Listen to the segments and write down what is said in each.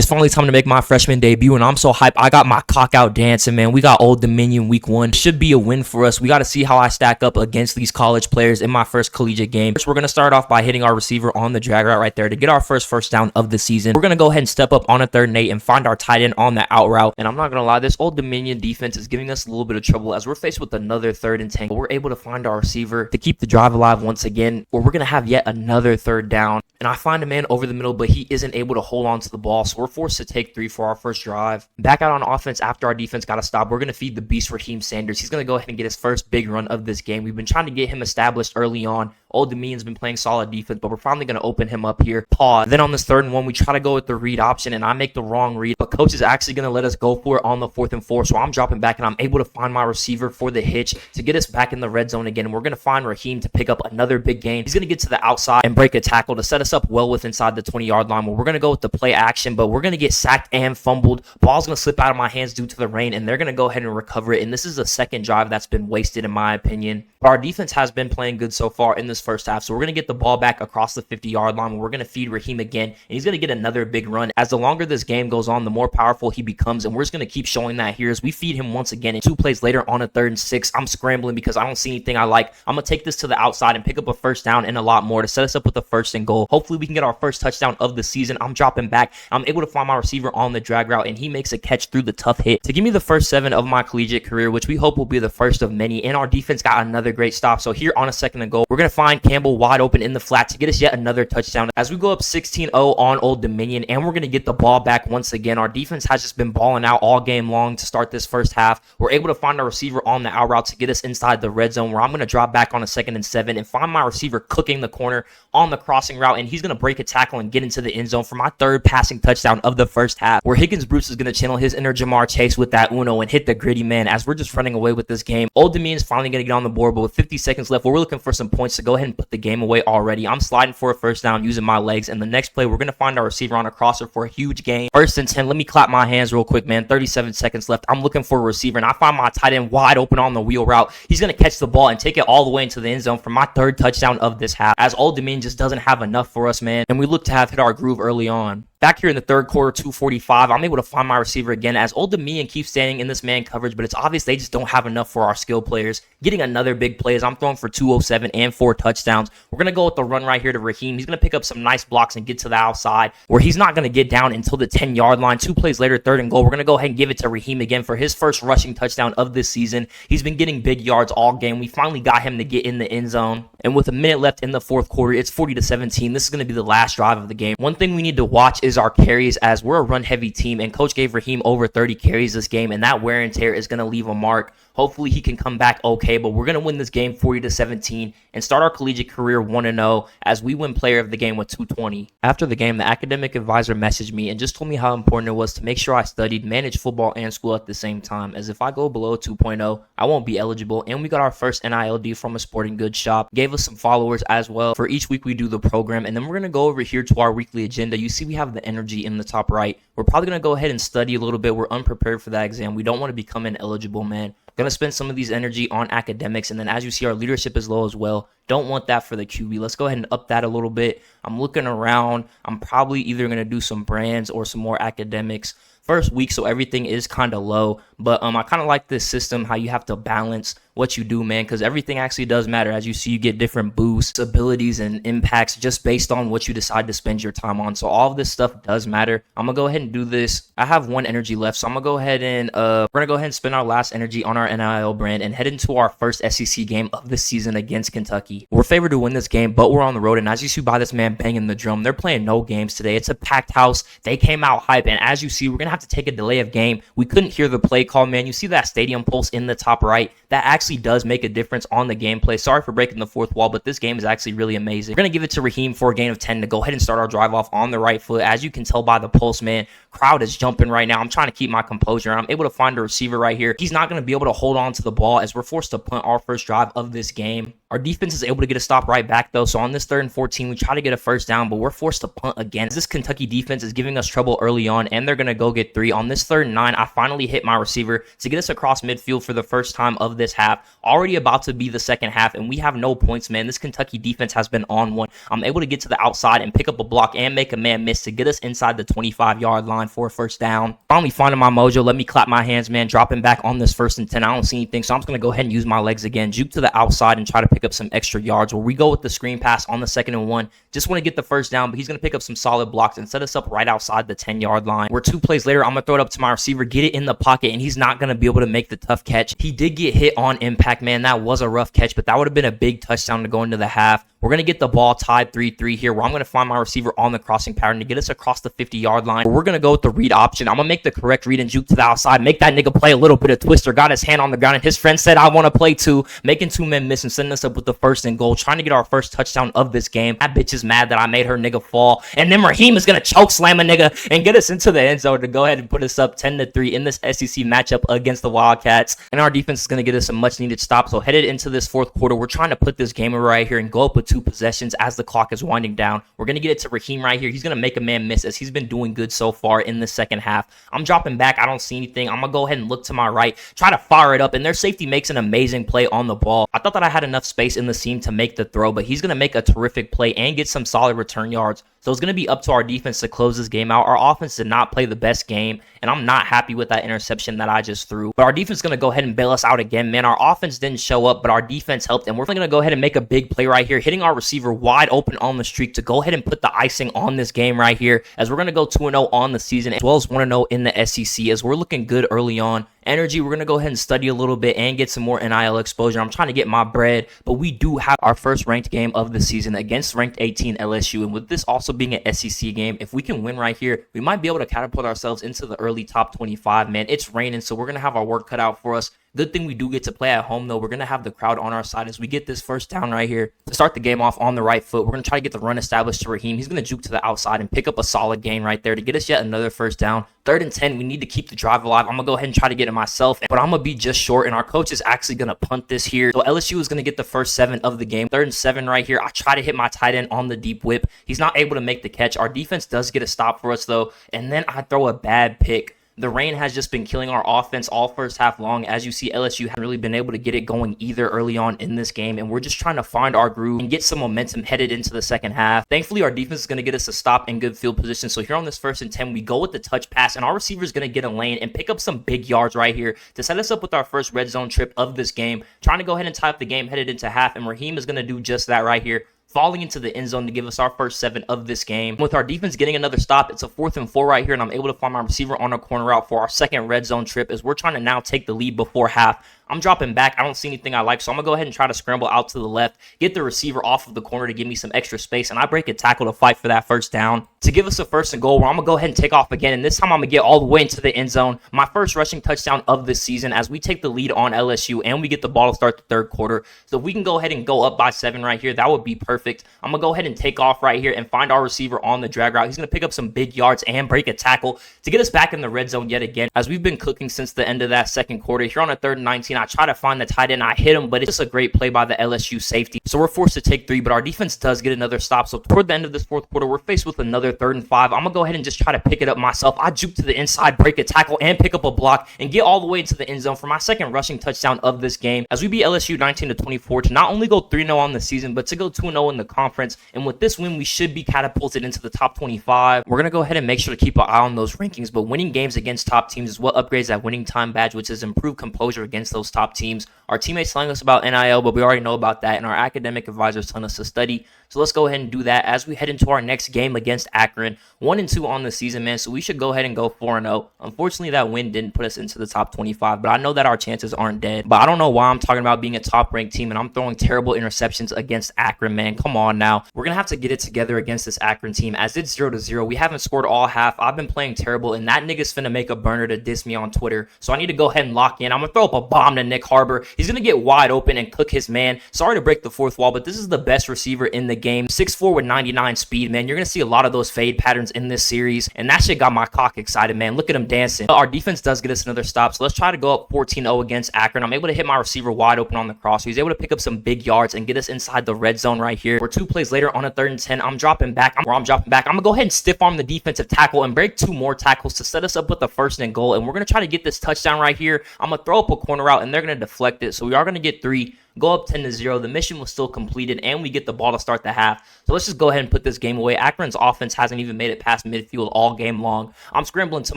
It's finally time to make my freshman debut, and I'm so hyped. I got my cock out dancing, man. We got Old Dominion week 1. Should be a win for us. We got to see how I stack up against these college players in my first collegiate game. First, we're going to start off by hitting our receiver on the drag route right there to get our first down of the season. We're going to go ahead and step up on a 3rd and 8 and find our tight end on the out route. And I'm not going to lie, this Old Dominion defense is giving us a little bit of trouble as we're faced with another 3rd and 10. But we're able to find our receiver to keep the drive alive once again, where we're going to have yet another 3rd down. And I find a man over the middle, but he isn't able to hold on to the ball. So we're forced to take 3 for our first drive. Back out on offense after our defense got a stop. We're going to feed the beast Raheem Sanders. He's going to go ahead and get his first big run of this game. We've been trying to get him established early on. Old Dominion's been playing solid defense, but we're finally going to open him up here. Pause. Then on this 3rd and 1, we try to go with the read option, and I make the wrong read. But coach is actually going to let us go for it on the 4th and 4. So I'm dropping back, and I'm able to find my receiver for the hitch to get us back in the red zone again. And we're going to find Raheem to pick up another big gain. He's going to get to the outside and break a tackle to set us up well with inside the 20-yard line. Well, we're going to go with the play action, but we're going to get sacked and fumbled. Ball's going to slip out of my hands due to the rain, and they're going to go ahead and recover it. And this is the 2nd drive that's been wasted, in my opinion. Our defense has been playing good so far in this first half, so we're going to get the ball back across the 50-yard line. We're going to feed Raheem again, and he's going to get another big run. As the longer this game goes on, the more powerful he becomes, and we're just going to keep showing that here as we feed him once again. And 2 plays later on a 3rd and 6, I'm scrambling because I don't see anything I like. I'm going to take this to the outside and pick up a first down and a lot more to set us up with a 1st and goal. Hopefully we can get our first touchdown of the season. I'm dropping back. I'm able to find my receiver on the drag route, and he makes a catch through the tough hit to give me the first 7 of my collegiate career, which we hope will be the first of many. And our defense got another great stop. So here on a 2nd and goal, we're going to find Campbell wide open in the flat to get us yet another touchdown as we go up 16-0 on Old Dominion, and we're going to get the ball back once again. Our defense has just been balling out all game long to start this first half. We're able to find our receiver on the out route to get us inside the red zone, where I'm going to drop back on a 2nd and 7 and find my receiver cooking the corner on the crossing route, and he's going to break a tackle and get into the end zone for my 3rd passing touchdown of the first half, where Higgins Bruce is going to channel his inner Jamar Chase with that Uno and hit the gritty man as we're just running away with this game. Old Dominion is finally going to get on the board, but with 50 seconds left, we're looking for some points to go ahead and put the game away already. I'm sliding for a first down using my legs, and the next play, we're going to find our receiver on a crosser for a huge gain. 1st and 10, let me clap my hands real quick, man. 37 seconds left. I'm looking for a receiver, and I find my tight end wide open on the wheel route. He's going to catch the ball and take it all the way into the end zone for my 3rd touchdown of this half, as Old Dominion just doesn't have enough for us, man, and we look to have hit our groove early on. Back here in the 3rd quarter, 2:45, I'm able to find my receiver again as Old Dominion keeps standing in this man coverage, but it's obvious they just don't have enough for our skill players. Getting another big play as I'm throwing for 207 and 4 touchdowns. We're going to go with the run right here to Raheem. He's going to pick up some nice blocks and get to the outside, where he's not going to get down until the 10-yard line. 2 plays later, 3rd and goal. We're going to go ahead and give it to Raheem again for his first rushing touchdown of this season. He's been getting big yards all game. We finally got him to get in the end zone. And with a minute left in the 4th quarter, it's 40-17. This is going to be the last drive of the game. One thing we need to watch is our carries, as we're a run-heavy team, and coach gave Raheem over 30 carries this game, and that wear and tear is going to leave a mark. Hopefully he can come back okay, but we're going to win this game 40-17 and start our collegiate career 1-0 as we win player of the game with 220. After the game, the academic advisor messaged me and just told me how important it was to make sure I studied, managed football and school at the same time, as if I go below 2.0, I won't be eligible. And we got our first NIL deal from a sporting goods shop, gave us some followers as well. For each week we do the program, and then we're going to go over here to our weekly agenda. You see we have the energy in the top right. We're probably going to go ahead and study a little bit. We're unprepared for that exam. We don't want to become ineligible, man. Going to spend some of these energy on academics, and then as you see, our leadership is low as well. Don't want that for the QB. Let's go ahead and up that a little bit. I'm looking around. I'm probably either going to do some brands or some more academics. First week, so everything is kind of low, but I kind of like this system, how you have to balance what you do, man, because everything actually does matter. As you see, you get different boosts, abilities, and impacts just based on what you decide to spend your time on. So all of this stuff does matter. I'm gonna go ahead and do this. I have 1 energy left, so I'm gonna go ahead and we're gonna go ahead and spend our last energy on our NIL brand and head into our first SEC game of the season against Kentucky. We're favored to win this game, but we're on the road, and as you see by this man banging the drum, they're playing no games today. It's a packed house. They came out hype, and as you see, we're gonna have to take a delay of game. We couldn't hear the play call, man. You see that stadium pulse in the top right? That actually does make a difference on the gameplay. Sorry for breaking the 4th wall, but this game is actually really amazing. We're going to give it to Raheem for a gain of 10 to go ahead and start our drive off on the right foot. As you can tell by the pulse, man, crowd is jumping right now. I'm trying to keep my composure. I'm able to find a receiver right here. He's not going to be able to hold on to the ball as we're forced to punt our first drive of this game. Our defense is able to get a stop right back though. So on this 3rd and 14, we try to get a first down, but we're forced to punt again. This Kentucky defense is giving us trouble early on, and they're going to go get 3. On this 3rd and 9, I finally hit my receiver to get us across midfield for the first time of this half. Already about to be the second half, and we have no points, man. This Kentucky defense has been on one. I'm able to get to the outside and pick up a block and make a man miss to get us inside the 25-yard line for a first down. Finally finding my mojo. Let me clap my hands, man. Dropping back on this 1st and 10. I don't see anything, so I'm just going to go ahead and use my legs again. Juke to the outside and try to pick up some extra yards where we go with the screen pass on the 2nd and 1. Just want to get the first down, but he's going to pick up some solid blocks and set us up right outside the 10-yard line. We're 2 plays later. I'm going to throw it up to my receiver, get it in the pocket, and he's not going to be able to make the tough catch. He did get hit on impact, man. That was a rough catch, but that would have been a big touchdown to go into the half. We're going to get the ball tied 3-3 here, where I'm going to find my receiver on the crossing pattern to get us across the 50-yard line. We're going to go with the read option. I'm going to make the correct read and juke to the outside, make that nigga play a little bit of twister, got his hand on the ground, and his friend said, I want to play too, making 2 men miss and setting us up with the 1st and goal, trying to get our first touchdown of this game. That bitch is mad that I made her nigga fall, and then Raheem is going to choke slam a nigga and get us into the end zone to go ahead and put us up 10-3 in this SEC matchup against the Wildcats. And our defense is going to get us a much needed stop. So headed into this 4th quarter, we're trying to put this game right here and go up with 2 possessions as the clock is winding down. We're going to get it to Raheem right here. He's going to make a man miss as he's been doing good so far in the 2nd half. I'm dropping back. I don't see anything. I'm going to go ahead and look to my right, try to fire it up, and their safety makes an amazing play on the ball. I thought that I had enough space in the seam to make the throw, but he's going to make a terrific play and get some solid return yards. So it's going to be up to our defense to close this game out. Our offense did not play the best game, and I'm not happy with that interception that I just threw. But our defense is going to go ahead and bail us out again, man. Our offense didn't show up, but our defense helped, and we're going to go ahead and make a big play right here, hitting our receiver wide open on the streak to go ahead and put the icing on this game right here, as we're going to go 2-0 on the season, as well as 1-0 in the SEC, as we're looking good early on. Energy, we're going to go ahead and study a little bit and get some more NIL exposure. I'm trying to get my bread, but we do have our first ranked game of the season against ranked 18 LSU. And with this also being an SEC game, if we can win right here, we might be able to catapult ourselves into the early top 25, man. It's raining, so we're going to have our work cut out for us. Good thing we do get to play at home, though. We're going to have the crowd on our side as we get this first down right here to start the game off on the right foot. We're going to try to get the run established to Raheem. He's going to juke to the outside and pick up a solid gain right there to get us yet another first down. 3rd and 10, we need to keep the drive alive. I'm going to go ahead and try to get it myself, but I'm going to be just short, and our coach is actually going to punt this here. So LSU is going to get the first 7 of the game. 3rd and 7 right here. I try to hit my tight end on the deep whip. He's not able to make the catch. Our defense does get a stop for us, though, and then I throw a bad pick. The rain has just been killing our offense all first half long. As you see, LSU hasn't really been able to get it going either early on in this game, and we're just trying to find our groove and get some momentum headed into the 2nd half. Thankfully, our defense is going to get us a stop in good field position. So here on this 1st and 10, we go with the touch pass, and our receiver is going to get a lane and pick up some big yards right here to set us up with our first red zone trip of this game. Trying to go ahead and tie up the game headed into half, and Raheem is going to do just that right here, falling into the end zone to give us our first 7 of this game. With our defense getting another stop, it's a 4th and 4 right here, and I'm able to find my receiver on a corner route for our 2nd red zone trip as we're trying to now take the lead before half. I'm dropping back. I don't see anything I like, so I'm going to go ahead and try to scramble out to the left, get the receiver off of the corner to give me some extra space, and I break a tackle to fight for that first down to give us a 1st and goal, where I'm going to go ahead and take off again, and this time I'm going to get all the way into the end zone. My first rushing touchdown of this season as we take the lead on LSU, and we get the ball to start the 3rd quarter. So if we can go ahead and go up by 7 right here, that would be perfect. I'm going to go ahead and take off right here and find our receiver on the drag route. He's going to pick up some big yards and break a tackle to get us back in the red zone yet again, as we've been cooking since the end of that 2nd quarter. Here on a 3rd and 19, I try to find the tight end. I hit him, but it's just a great play by the LSU safety. So we're forced to take 3, but our defense does get another stop. So toward the end of this 4th quarter, we're faced with another 3rd and 5. I'm going to go ahead and just try to pick it up myself. I juke to the inside, break a tackle, and pick up a block, and get all the way into the end zone for my 2nd rushing touchdown of this game, as we beat LSU 19-24 to not only go 3-0 on the season, but to go 2-0 in the conference. And with this win, we should be catapulted into the top 25. We're going to go ahead and make sure to keep an eye on those rankings, but winning games against top teams is what upgrades that winning time badge, which is improved composure against those top teams. Our teammates telling us about NIL, but we already know about that, and our academic advisors telling us to study. So let's go ahead and do that as we head into our next game against Akron. 1-2 on the season, man, so we should go ahead and go 4-0. Unfortunately, that win didn't put us into the top 25, but I know that our chances aren't dead. But I don't know why I'm talking about being a top-ranked team, and I'm throwing terrible interceptions against Akron, man. Come on now. We're going to have to get it together against this Akron team, as it's 0-0. We haven't scored all half. I've been playing terrible, and that nigga's finna make a burner to diss me on Twitter. So I need to go ahead and lock in. I'm going to throw up a bomb to Nick Harbor. He's going to get wide open and cook his man. Sorry to break the fourth wall, but this is the best receiver in the game. 6'4" with 99 speed, man. You're going to see a lot of those fade patterns in this series, and that shit got my cock excited, man. Look at him dancing. Our defense does get us another stop, so let's try to go up 14-0 against Akron. I'm able to hit my receiver wide open on the cross. He's able to pick up some big yards and get us inside the red zone right here. We're 2 plays later on a 3rd and 10. I'm dropping back. I'm going to go ahead and stiff arm the defensive tackle and break 2 more tackles to set us up with a 1st and goal, and we're going to try to get this touchdown right here. I'm going to throw up a corner route, and they're going to deflect it, so we are going to get 3. Go up 10-0. The mission was still completed, and we get the ball to start the half. So let's just go ahead and put this game away. Akron's offense hasn't even made it past midfield all game long. I'm scrambling to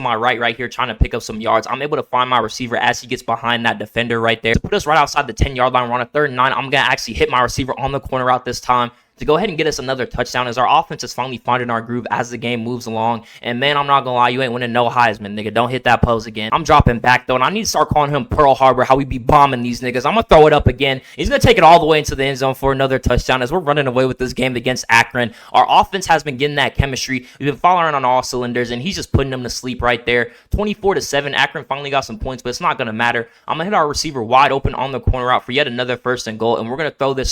my right here, trying to pick up some yards. I'm able to find my receiver as he gets behind that defender right there. To put us right outside the 10-yard line, we're on a 3rd and 9. I'm going to actually hit my receiver on the corner route this time to go ahead and get us another touchdown as our offense is finally finding our groove as the game moves along. And man, I'm not gonna lie, you ain't winning no Heisman, nigga. Don't hit that pose again. I'm dropping back though, and I need to start calling him Pearl Harbor, how we be bombing these niggas. I'm gonna throw it up again. He's gonna take it all the way into the end zone for another touchdown as we're running away with this game against Akron. Our offense has been getting that chemistry. We've been firing on all cylinders, and he's just putting them to sleep right there. 24-7. Akron finally got some points, but it's not gonna matter. I'm gonna hit our receiver wide open on the corner route for yet another 1st and goal, and we're gonna throw this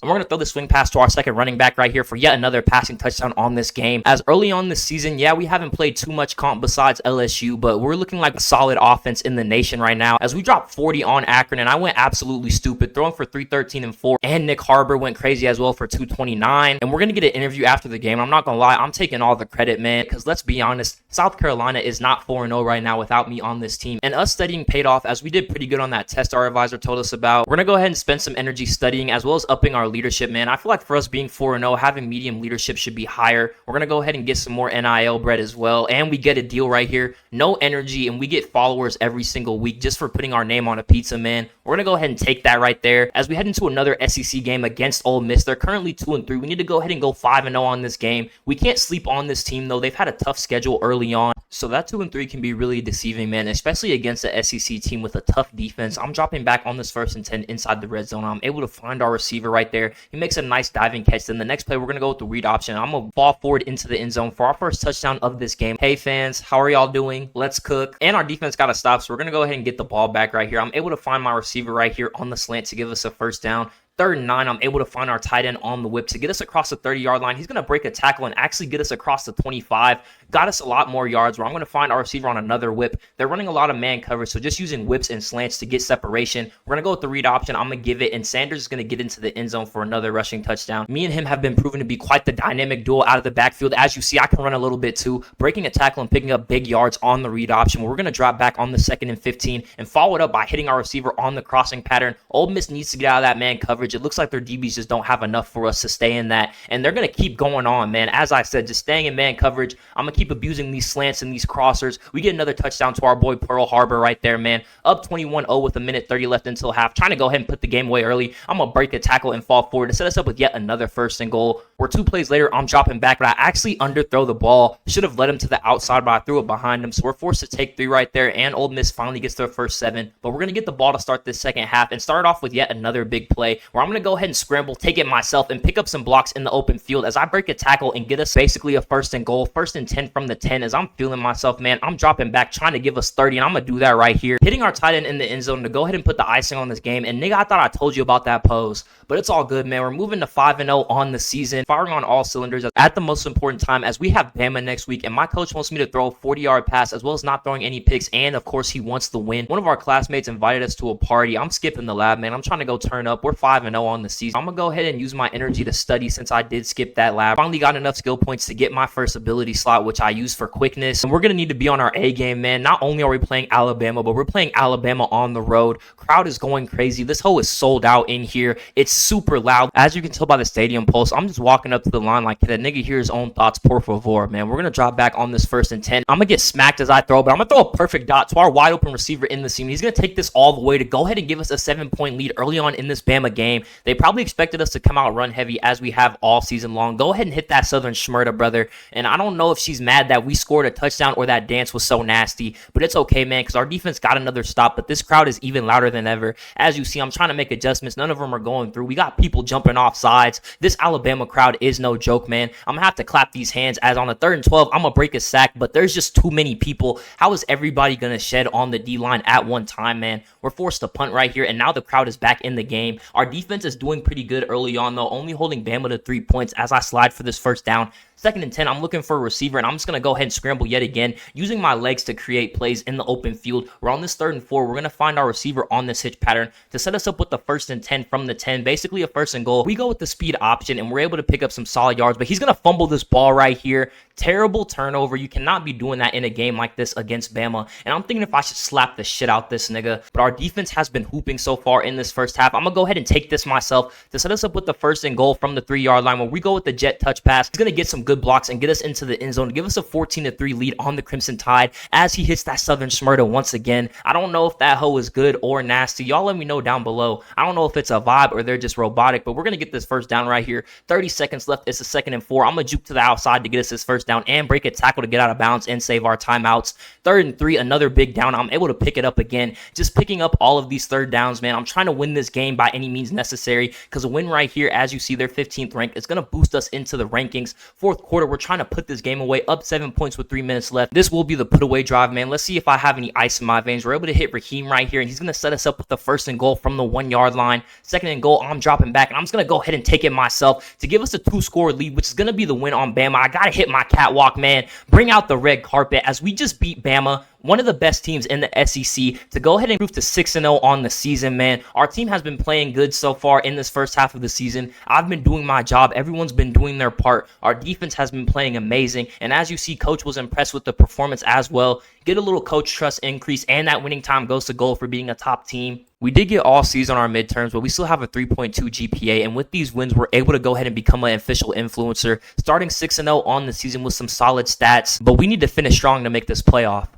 swing pass to our second running back right here for yet another passing touchdown on this game. As early on this season, yeah, we haven't played too much comp besides LSU, but we're looking like a solid offense in the nation right now as we dropped 40 on Akron, and I went absolutely stupid, throwing for 313 and 4, and Nick Harbor went crazy as well for 229, and we're gonna get an interview after the game. I'm not gonna lie, I'm taking all the credit, man, because let's be honest, South Carolina is not 4-0 right now without me on this team, and us studying paid off as we did pretty good on that test our advisor told us about. We're gonna go ahead and spend some energy studying as well as upping our leadership, man. I feel like for us being 4-0, having medium leadership should be higher. We're gonna go ahead and get some more NIL bread as well, and we get a deal right here. No energy, and we get followers every single week just for putting our name on a pizza, man. We're gonna go ahead and take that right there as we head into another SEC game against Ole Miss. They're currently 2-3. We need to go ahead and go 5-0 on this game. We can't sleep on this team though. They've had a tough schedule early on, so that 2-3 can be really deceiving, man, especially against the SEC team with a tough defense. I'm dropping back on this 1st and 10 inside the red zone. I'm able to find our receiver right there. He makes a nice diving catch. Then the next play, we're gonna go with the read option. I'm gonna ball forward into the end zone for our first touchdown of this game. Hey fans, how are y'all doing? Let's cook. And our defense got to stop, so we're gonna go ahead and get the ball back right here. I'm able to find my receiver right here on the slant to give us a 1st down. 3rd and 9, I'm able to find our tight end on the whip to get us across the 30-yard line. He's going to break a tackle and actually get us across the 25. Got us a lot more yards where I'm going to find our receiver on another whip. They're running a lot of man coverage, so just using whips and slants to get separation. We're going to go with the read option. I'm going to give it, and Sanders is going to get into the end zone for another rushing touchdown. Me and him have been proven to be quite the dynamic duo out of the backfield. As you see, I can run a little bit too, breaking a tackle and picking up big yards on the read option. We're going to drop back on the 2nd and 15 and follow it up by hitting our receiver on the crossing pattern. Ole Miss needs to get out of that man coverage. It looks like their DBs just don't have enough for us to stay in that, and they're going to keep going on, man. As I said, just staying in man coverage. I'm going to keep abusing these slants and these crossers. We get another touchdown to our boy Pearl Harbor right there, man. Up 21-0 with a minute 30 left until half. Trying to go ahead and put the game away early. I'm going to break a tackle and fall forward to set us up with yet another 1st and goal. We're 2 plays later. I'm dropping back, but I actually underthrow the ball. Should have led him to the outside, but I threw it behind him, so we're forced to take 3 right there, and Ole Miss finally gets their first 7. But we're going to get the ball to start this second half and start off with yet another big play where I'm going to go ahead and scramble, take it myself, and pick up some blocks in the open field as I break a tackle and get us basically a 1st and goal, 1st and 10 from the 10 as I'm feeling myself, man. I'm dropping back, trying to give us 30, and I'm going to do that right here. Hitting our tight end in the end zone to go ahead and put the icing on this game. And nigga, I thought I told you about that pose, but it's all good, man. We're moving to 5-0 on the season, firing on all cylinders at the most important time as we have Bama next week, and my coach wants me to throw a 40-yard pass as well as not throwing any picks, and of course he wants the win. One of our classmates invited us to a party. I'm skipping the lab, man. I'm trying to go turn up. We're 5-0 on the season. I'm going to go ahead and use my energy to study since I did skip that lab. Finally got enough skill points to get my first ability slot, which I use for quickness, and we're going to need to be on our A game, man. Not only are we playing Alabama, but we're playing Alabama on the road. Crowd is going crazy. This hole is sold out in here. It's super loud. As you can tell by the stadium pulse, I'm just walking up to the line like, that nigga hear his own thoughts, por favor, man. We're going to drop back on this 1st and 10. I'm going to get smacked as I throw, but I'm going to throw a perfect dot to our wide open receiver in the seam. He's going to take this all the way to go ahead and give us a 7-point lead early on in this Bama game. game. They probably expected us to come out run heavy as we have all season long. Go ahead and hit that Southern Schmurda, brother. And I don't know if she's mad that we scored a touchdown or that dance was so nasty, but it's okay, man, because our defense got another stop, but this crowd is even louder than ever. As you see, I'm trying to make adjustments. None of them are going through. We got people jumping off sides. This Alabama crowd is no joke, man. I'm going to have to clap these hands as on the 3rd and 12, I'm going to break a sack, but there's just too many people. How is everybody going to shed on the D-line at one time, man? We're forced to punt right here, and now the crowd is back in the game. Our defense is doing pretty good early on, though, only holding Bama to 3 points as I slide for this first down. 2nd and 10, I'm looking for a receiver, and I'm just going to go ahead and scramble yet again, using my legs to create plays in the open field. We're on this 3rd and 4. We're going to find our receiver on this hitch pattern to set us up with the 1st and 10 from the 10, basically a 1st and goal. We go with the speed option, and we're able to pick up some solid yards, but he's going to fumble this ball right here. Terrible turnover. You cannot be doing that in a game like this against Bama, and I'm thinking if I should slap the shit out this nigga, but our defense has been hooping so far in this first half. I'm going to go ahead and take this myself to set us up with the 1st and goal from the 3-yard line where we go with the jet touch pass. He's going to get some good blocks and get us into the end zone to give us a 14-3 lead on the Crimson Tide as he hits that Southern Schmurda once again. I don't know if that hoe is good or nasty. Y'all let me know down below. I don't know if it's a vibe or they're just robotic, but we're going to get this first down right here. 30 seconds left. It's a 2nd and 4. I'm going to juke to the outside to get us this first down and break a tackle to get out of bounds and save our timeouts. 3rd and 3, another big down. I'm able to pick it up again. Just picking up all of these 3rd downs, man. I'm trying to win this game by any means necessary because a win right here, as you see, they're 15th ranked. It's going to boost us into the rankings. 4th quarter, we're trying to put this game away, up 7 points with 3 minutes left. This will be the put away drive, man. Let's see if I have any ice in my veins. We're able to hit Raheem right here, and he's going to set us up with the 1st and goal from the 1-yard line. 2nd and goal, I'm dropping back, and I'm just going to go ahead and take it myself to give us a 2-score lead, which is going to be the win on Bama. I got to hit my catwalk, man. Bring out the red carpet as we just beat Bama, one of the best teams in the SEC, to go ahead and move to 6-0 on the season, man. Our team has been playing good so far in this first half of the season. I've been doing my job. Everyone's been doing their part. Our defense has been playing amazing, and as you see, Coach was impressed with the performance as well. Get a little coach trust increase, and that winning time goes to goal for being a top team. We did get all C's on our midterms, but we still have a 3.2 GPA, and with these wins, we're able to go ahead and become an official influencer, starting 6-0 on the season with some solid stats, but we need to finish strong to make this playoff.